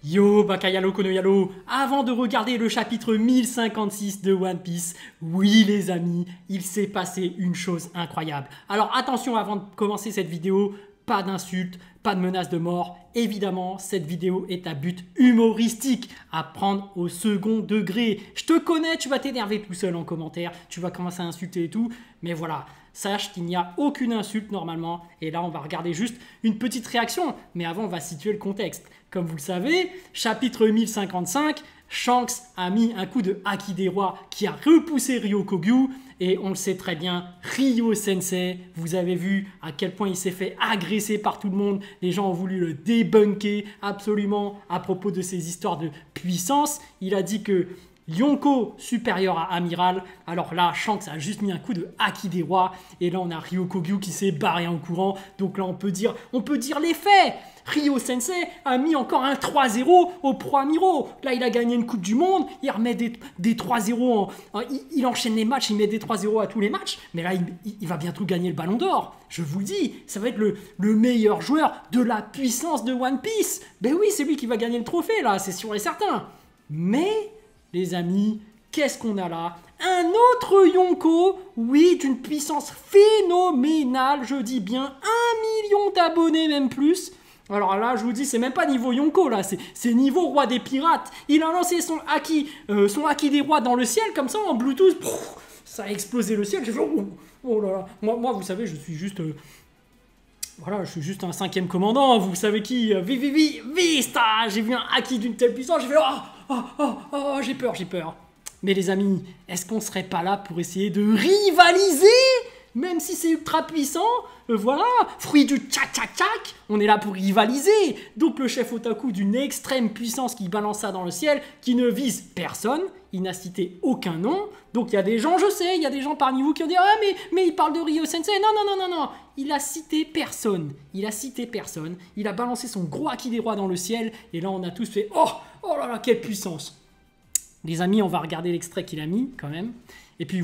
Yo Bakayalo Konoyalo, avant de regarder le chapitre 1056 de One Piece, oui les amis, il s'est passé une chose incroyable. Alors attention avant de commencer cette vidéo, pas d'insultes, pas de menaces de mort. Évidemment, cette vidéo est à but humoristique, à prendre au second degré. Je te connais, tu vas t'énerver tout seul en commentaire, tu vas commencer à insulter et tout, mais voilà. Sache qu'il n'y a aucune insulte normalement. Et là, on va regarder juste une petite réaction. Mais avant, on va situer le contexte. Comme vous le savez, chapitre 1055, Shanks a mis un coup de Haki des Rois qui a repoussé Ryokogyu. Et on le sait très bien, Ryo Sensei, vous avez vu à quel point il s'est fait agresser par tout le monde. Les gens ont voulu le débunker absolument à propos de ces histoires de puissance. Il a dit que Yonko supérieur à Amiral. Alors là, Shanks a juste mis un coup de Haki des Rois. Et là, on a Ryokogyu qui s'est barré en courant. Donc là, on peut dire les faits. Ryo Sensei a mis encore un 3-0 au Pro Amiro. Là, il a gagné une Coupe du Monde. Il remet des 3-0. Il enchaîne les matchs. Il met des 3-0 à tous les matchs. Mais là, il va bientôt gagner le Ballon d'Or. Je vous le dis, ça va être le meilleur joueur de la puissance de One Piece. Ben oui, c'est lui qui va gagner le trophée, là. C'est sûr et certain. Mais... les amis, qu'est-ce qu'on a là? Un autre Yonko, oui, d'une puissance phénoménale, je dis bien 1 million d'abonnés, même plus. Alors là, je vous dis, c'est même pas niveau Yonko, là, c'est niveau roi des pirates. Il a lancé son haki des rois dans le ciel, comme ça, en Bluetooth, ça a explosé le ciel. J'ai fait, oh là là. Moi, vous savez, je suis juste... voilà, je suis juste un 5e commandant, vous savez qui? Vista. J'ai vu un haki d'une telle puissance, j'ai fait j'ai peur. Mais les amis, est-ce qu'on serait pas là pour essayer de rivaliser? Même si c'est ultra puissant, voilà, fruit du tchak, on est là pour rivaliser. Donc le chef otaku d'une extrême puissance qui balance ça dans le ciel, qui ne vise personne, il n'a cité aucun nom. Donc il y a des gens, je sais, il y a des gens parmi vous qui ont dit « Ah mais il parle de Ryo Sensei ». Non, il a cité personne. Il a balancé son gros haki des rois dans le ciel. Et là on a tous fait « Oh là là, quelle puissance !» Les amis, on va regarder l'extrait qu'il a mis quand même. Et puis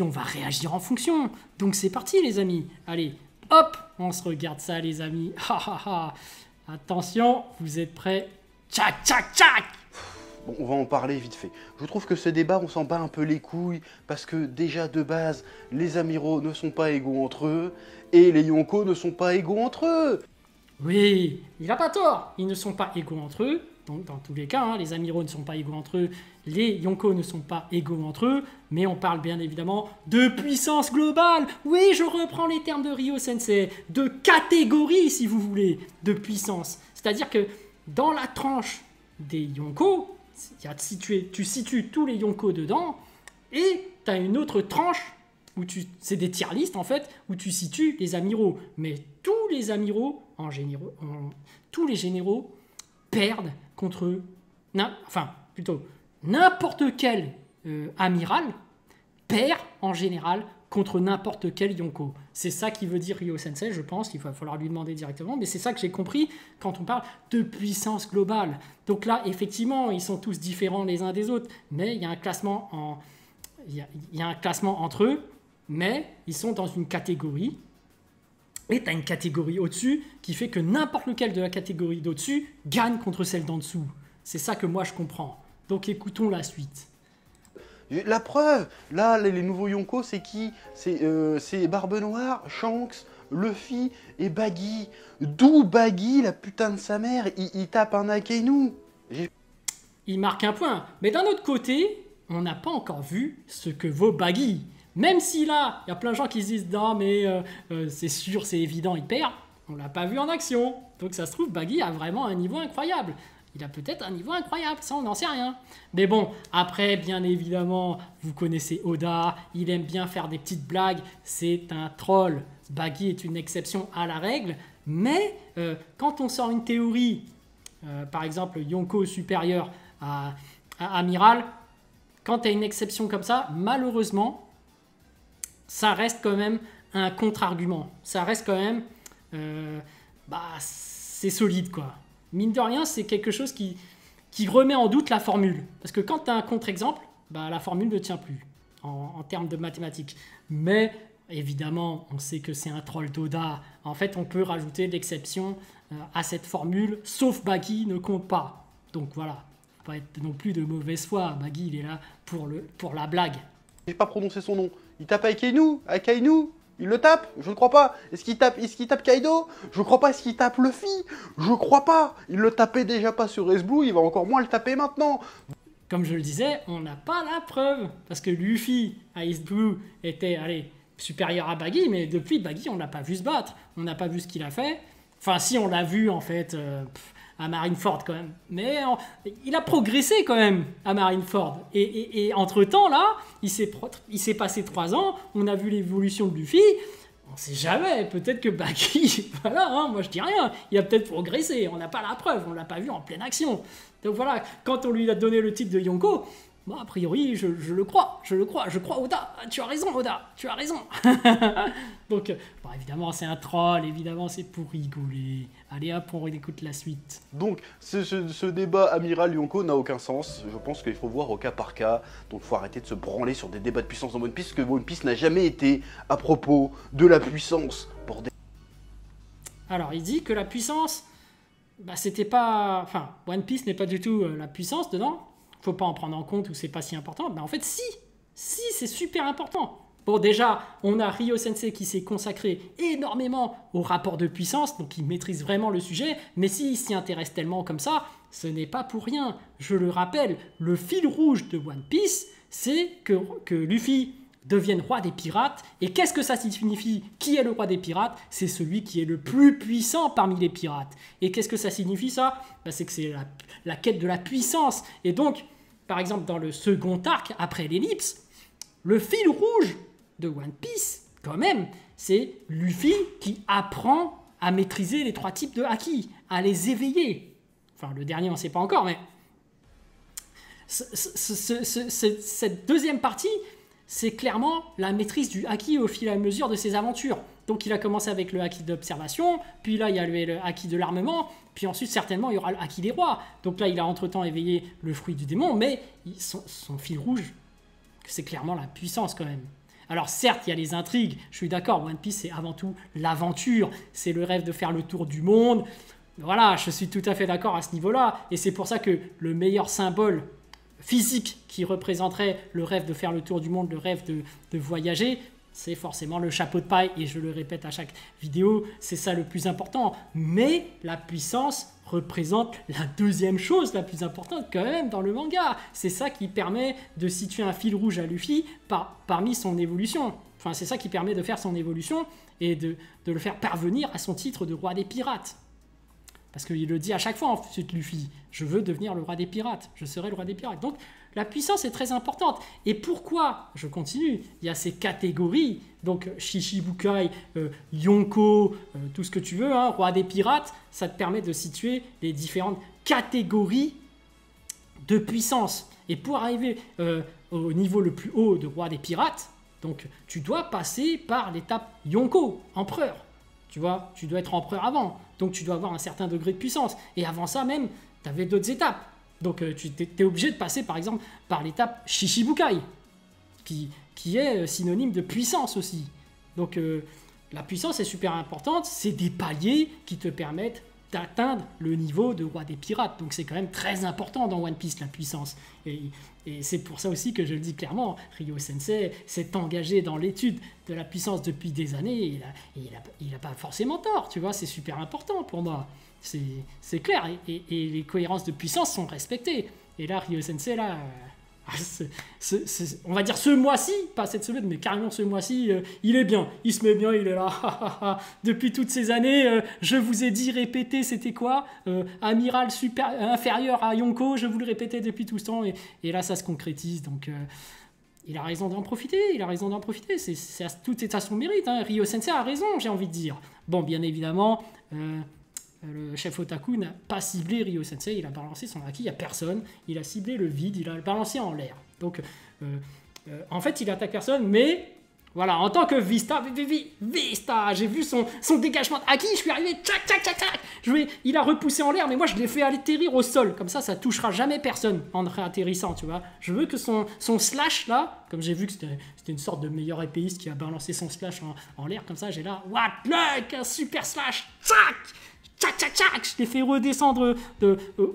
on va réagir en fonction. Donc c'est parti les amis. Allez, hop, on se regarde ça les amis. Attention, vous êtes prêts? Tchac. Bon, on va en parler vite fait. Je trouve que ce débat, on s'en bat un peu les couilles, parce que déjà de base, les amiraux ne sont pas égaux entre eux, et les Yonko ne sont pas égaux entre eux. Oui, il n'a pas tort. Ils ne sont pas égaux entre eux. Donc dans tous les cas, hein, les amiraux ne sont pas égaux entre eux, les Yonko ne sont pas égaux entre eux, mais on parle bien évidemment de puissance globale. Oui, je reprends les termes de Ryo Sensei, de catégorie si vous voulez, de puissance. C'est-à-dire que dans la tranche des Yonko, tu situes tous les Yonko dedans, et tu as une autre tranche, où c'est des tier lists en fait, où tu situes les amiraux. Mais tous les amiraux, tous les généraux, perdent contre n'importe quel amiral perd en général contre n'importe quel Yonko. C'est ça qui veut dire Ryo Sensei, je pense qu'il va falloir lui demander directement, mais c'est ça que j'ai compris quand on parle de puissance globale. Donc là, effectivement, ils sont tous différents les uns des autres, mais il y a un classement entre eux, mais ils sont dans une catégorie. Et tu as une catégorie au-dessus qui fait que n'importe lequel de la catégorie d'au-dessus gagne contre celle d'en dessous. C'est ça que moi je comprends. Donc écoutons la suite. La preuve, là, les nouveaux Yonko, c'est qui? C'est Barbe Noire, Shanks, Luffy et Baggy. D'où Baggy, la putain de sa mère, il tape un Akainu. Il marque un point. Mais d'un autre côté, on n'a pas encore vu ce que vaut Baggy. Même si là, il y a plein de gens qui se disent « Non, mais c'est sûr, c'est évident, il perd », on ne l'a pas vu en action. Donc ça se trouve, Baggy a vraiment un niveau incroyable. Il a peut-être un niveau incroyable, ça on n'en sait rien. Mais bon, après, bien évidemment, vous connaissez Oda, il aime bien faire des petites blagues, c'est un troll. Baggy est une exception à la règle, mais quand on sort une théorie, par exemple Yonko supérieur à Amiral, quand tu as une exception comme ça, malheureusement, ça reste quand même un contre-argument. Ça reste quand même... c'est solide, quoi. Mine de rien, c'est quelque chose qui remet en doute la formule. Parce que quand tu as un contre-exemple, la formule ne tient plus en termes de mathématiques. Mais évidemment, on sait que c'est un troll d'Oda. En fait, on peut rajouter l'exception à cette formule, sauf Baggy ne compte pas. Donc voilà, faut pas être non plus de mauvaise foi. Baggy, il est là pour la blague. J'ai pas prononcé son nom. Il tape Akainu. Akainu. Il le tape? Je ne crois pas. Est-ce qu'il tape Kaido? Je crois pas. Est-ce qu'il tape Luffy? Je crois pas. Il le tapait déjà pas sur Ace Blue, il va encore moins le taper maintenant. Comme je le disais, on n'a pas la preuve. Parce que Luffy à Ace Blue était, allez, supérieur à Baggy, mais depuis Baggy, on n'a pas vu se battre. On n'a pas vu ce qu'il a fait. Enfin, si, on l'a vu, en fait, à Marineford, quand même. Mais il a progressé, quand même, à Marineford. Et entre-temps, là, il s'est passé 3 ans. On a vu l'évolution de Luffy. On sait jamais. Peut-être que Baggy, voilà, hein, moi, je dis rien. Il a peut-être progressé. On n'a pas la preuve. On l'a pas vu en pleine action. Donc voilà, quand on lui a donné le titre de Yonko, bon, a priori, je le crois, je crois Oda, tu as raison Oda, tu as raison. Donc, bon, évidemment c'est un troll, évidemment c'est pour rigoler. Allez hop, on écoute la suite. Donc ce débat Amiral Yonko n'a aucun sens, je pense qu'il faut voir au cas par cas, donc il faut arrêter de se branler sur des débats de puissance dans One Piece, parce que One Piece n'a jamais été à propos de la puissance, bordel. Alors il dit que la puissance, bah c'était pas... Enfin, One Piece n'est pas du tout la puissance dedans. Faut pas en prendre en compte ou c'est pas si important. Mais en fait, si, c'est super important. Bon, déjà, on a Ryo Sensei qui s'est consacré énormément au rapport de puissance, donc il maîtrise vraiment le sujet. Mais s'il s'y intéresse tellement comme ça, ce n'est pas pour rien. Je le rappelle, le fil rouge de One Piece, c'est que Luffy devienne roi des pirates. Et qu'est-ce que ça signifie? Qui est le roi des pirates? C'est celui qui est le plus puissant parmi les pirates. Et qu'est-ce que ça signifie ça? Bah, c'est que c'est la quête de la puissance. Et donc, par exemple, dans le second arc, après l'ellipse, le fil rouge de One Piece, quand même, c'est Luffy qui apprend à maîtriser les 3 types de haki, à les éveiller. Enfin, le dernier, on ne sait pas encore, mais cette deuxième partie, c'est clairement la maîtrise du haki au fil et à mesure de ses aventures. Donc il a commencé avec le haki d'observation, puis là il y a le haki de l'armement, puis ensuite certainement il y aura le haki des rois. Donc là il a entre-temps éveillé le fruit du démon, mais son fil rouge, c'est clairement la puissance quand même. Alors certes, il y a les intrigues, je suis d'accord, One Piece c'est avant tout l'aventure, c'est le rêve de faire le tour du monde. Voilà, je suis tout à fait d'accord à ce niveau-là, et c'est pour ça que le meilleur symbole physique qui représenterait le rêve de faire le tour du monde, le rêve de voyager, c'est forcément le chapeau de paille, et je le répète à chaque vidéo, c'est ça le plus important. Mais la puissance représente la deuxième chose la plus importante quand même dans le manga. C'est ça qui permet de situer un fil rouge à Luffy parmi son évolution. Enfin, c'est ça qui permet de faire son évolution et de le faire parvenir à son titre de roi des pirates. Parce qu'il le dit à chaque fois ensuite, Luffy, je veux devenir le roi des pirates, je serai le roi des pirates. Donc la puissance est très importante. Et pourquoi, je continue, il y a ces catégories, donc Shichibukai, Yonko, tout ce que tu veux, hein, roi des pirates, ça te permet de situer les différentes catégories de puissance. Et pour arriver au niveau le plus haut de roi des pirates, donc tu dois passer par l'étape Yonko, empereur. Tu vois, tu dois être empereur avant. Donc tu dois avoir un certain degré de puissance. Et avant ça même, tu avais d'autres étapes. Donc tu es obligé de passer par exemple par l'étape Shichibukai, qui est synonyme de puissance aussi. Donc la puissance est super importante, c'est des paliers qui te permettent d'atteindre le niveau de roi des pirates. Donc c'est quand même très important dans One Piece, la puissance. Et c'est pour ça aussi que je le dis clairement, Ryo Sensei s'est engagé dans l'étude de la puissance depuis des années, et il a pas forcément tort, tu vois, c'est super important pour moi. C'est clair, et les cohérences de puissance sont respectées. Et là, Ryo Sensei, là... on va dire ce mois-ci, pas cette semaine, mais carrément ce mois-ci, il est bien, il se met bien, il est là. Depuis toutes ces années, je vous ai dit, répétez, c'était quoi amiral inférieur à Yonko, je vous le répétais depuis tout ce temps, et là ça se concrétise, donc il a raison d'en profiter, tout est à son mérite, hein. Ryo Sensei a raison, j'ai envie de dire. Bon, bien évidemment... le chef otaku n'a pas ciblé Ryo Sensei, il a balancé son haki à personne, il a ciblé le vide, il a balancé en l'air. Donc, en fait, il attaque personne, mais voilà, en tant que Vista, j'ai vu son dégagement de haki, je suis arrivé, tchac, il a repoussé en l'air, mais moi je l'ai fait atterrir au sol, comme ça touchera jamais personne en réatterrissant, tu vois. Je veux que son slash là, comme j'ai vu que c'était une sorte de meilleur épéiste qui a balancé son slash en l'air, comme ça, j'ai là, what, like, un super slash, tchac, tchac, tchac, tchac, je l'ai fait redescendre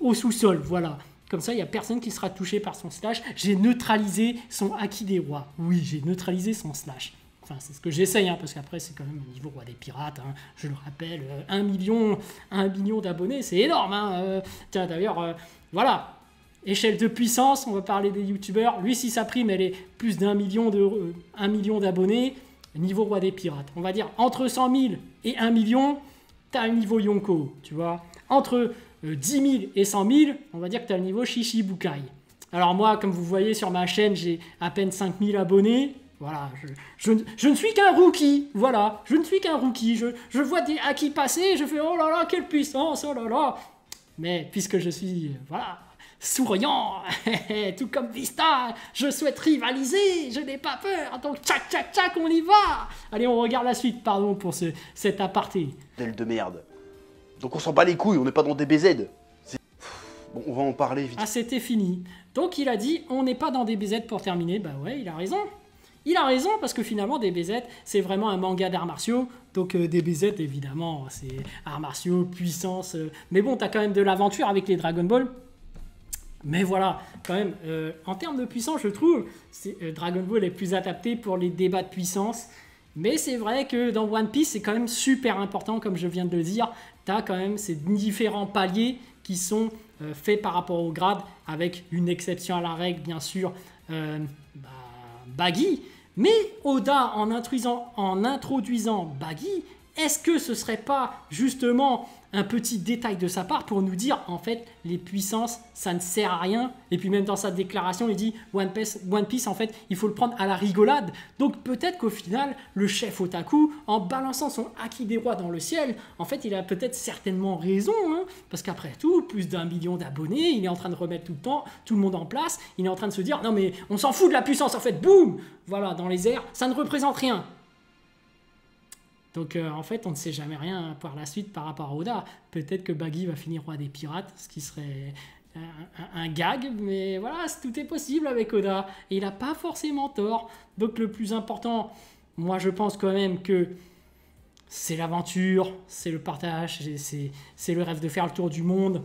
au sous-sol, voilà. Comme ça, il n'y a personne qui sera touché par son slash. J'ai neutralisé son Haki des rois. Oui, j'ai neutralisé son slash. Enfin, c'est ce que j'essaye, hein, parce qu'après, c'est quand même au niveau roi des pirates. Hein, je le rappelle, 1 million d'abonnés, c'est énorme. Hein, tiens, d'ailleurs, voilà. Échelle de puissance, on va parler des youtubeurs. Lui, si sa prime, elle est plus d'1 million d'abonnés, niveau roi des pirates. On va dire entre 100 000 et 1 million, tu as un niveau Yonko, tu vois. Entre 10 000 et 100 000, on va dire que tu as le niveau Shichibukai. Alors moi, comme vous voyez sur ma chaîne, j'ai à peine 5 000 abonnés. Voilà, je ne suis qu'un rookie. Voilà, je ne suis qu'un rookie. Je vois des hacks passer, je fais oh là là, quelle puissance, oh là là. Mais puisque je suis, voilà, souriant, tout comme Vista, je souhaite rivaliser, je n'ai pas peur. Donc tchac, tchac, tchac, on y va. Allez, on regarde la suite, pardon pour cet aparté. Del de merde. Donc on s'en bat les couilles, on n'est pas dans des BZ. Bon, on va en parler vite. Ah, c'était fini. Donc il a dit, on n'est pas dans des BZ pour terminer. Bah ouais, il a raison. Il a raison parce que finalement, DBZ, c'est vraiment un manga d'arts martiaux. Donc DBZ, évidemment, c'est arts martiaux, puissance. Mais bon, t'as quand même de l'aventure avec les Dragon Ball. Mais voilà, quand même, en termes de puissance, je trouve, Dragon Ball est plus adapté pour les débats de puissance. Mais c'est vrai que dans One Piece, c'est quand même super important, comme je viens de le dire. Tu as quand même ces différents paliers qui sont faits par rapport au grade, avec une exception à la règle, bien sûr, Baggy. Mais Oda, en introduisant Baggy, est-ce que ce serait pas justement un petit détail de sa part pour nous dire en fait les puissances ça ne sert à rien, et puis même dans sa déclaration il dit One Piece en fait il faut le prendre à la rigolade. Donc peut-être qu'au final le chef otaku, en balançant son haki des rois dans le ciel, en fait il a peut-être certainement raison, hein, parce qu'après tout plus d'1 million d'abonnés, il est en train de remettre tout le monde en place, il est en train de se dire non mais on s'en fout de la puissance en fait, boum, voilà, dans les airs ça ne représente rien. Donc en fait, on ne sait jamais rien par la suite par rapport à Oda. Peut-être que Baggy va finir roi des pirates, ce qui serait un gag, mais voilà, tout est possible avec Oda. Et il n'a pas forcément tort. Donc le plus important, moi je pense quand même que c'est l'aventure, c'est le partage, c'est le rêve de faire le tour du monde.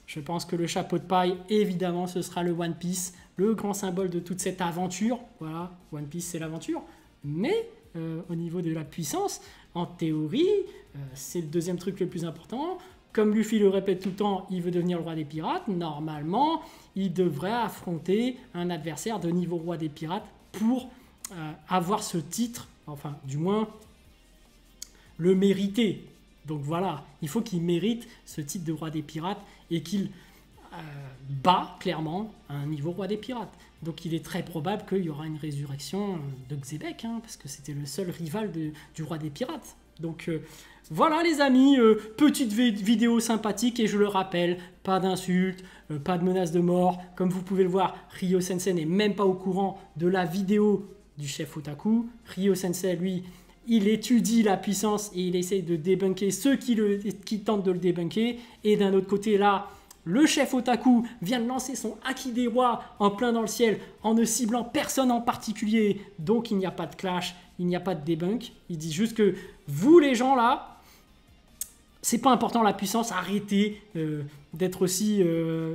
Je pense que le chapeau de paille, évidemment, ce sera le One Piece, le grand symbole de toute cette aventure. Voilà, One Piece c'est l'aventure. Mais au niveau de la puissance, en théorie, c'est le deuxième truc le plus important. Comme Luffy le répète tout le temps, il veut devenir le roi des pirates. Normalement, il devrait affronter un adversaire de niveau roi des pirates pour avoir ce titre, enfin du moins le mériter. Donc voilà, il faut qu'il mérite ce titre de roi des pirates et qu'il bat clairement un niveau roi des pirates. Donc il est très probable qu'il y aura une résurrection de Xebec, hein, parce que c'était le seul rival du roi des pirates. Donc voilà les amis, petite vidéo sympathique, et je le rappelle, pas d'insultes, pas de menaces de mort. Comme vous pouvez le voir, Ryo Sensei n'est même pas au courant de la vidéo du chef otaku. Ryo Sensei, lui, il étudie la puissance et il essaye de débunker ceux qui tentent de le débunker. Et d'un autre côté là, le chef otaku vient de lancer son haki des rois en plein dans le ciel en ne ciblant personne en particulier. Donc il n'y a pas de clash, il n'y a pas de debunk. Il dit juste que vous les gens là, c'est pas important la puissance, arrêtez d'être aussi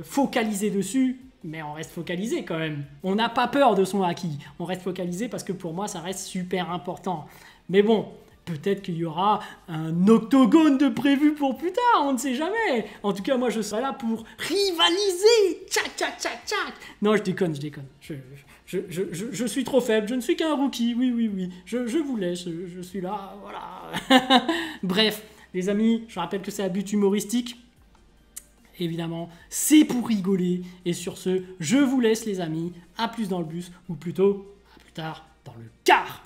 focalisé dessus. Mais on reste focalisé quand même. On n'a pas peur de son haki. On reste focalisé parce que pour moi ça reste super important. Mais bon, peut-être qu'il y aura un octogone de prévu pour plus tard, on ne sait jamais. En tout cas, moi, je serai là pour rivaliser. Tchac, tchac, tchac, tchac. Non, je déconne. Je suis trop faible, je ne suis qu'un rookie. Oui. Je vous laisse, je suis là, voilà. Bref, les amis, je rappelle que c'est à but humoristique. Évidemment, c'est pour rigoler. Et sur ce, je vous laisse, les amis. À plus dans le bus, ou plutôt, à plus tard dans le car.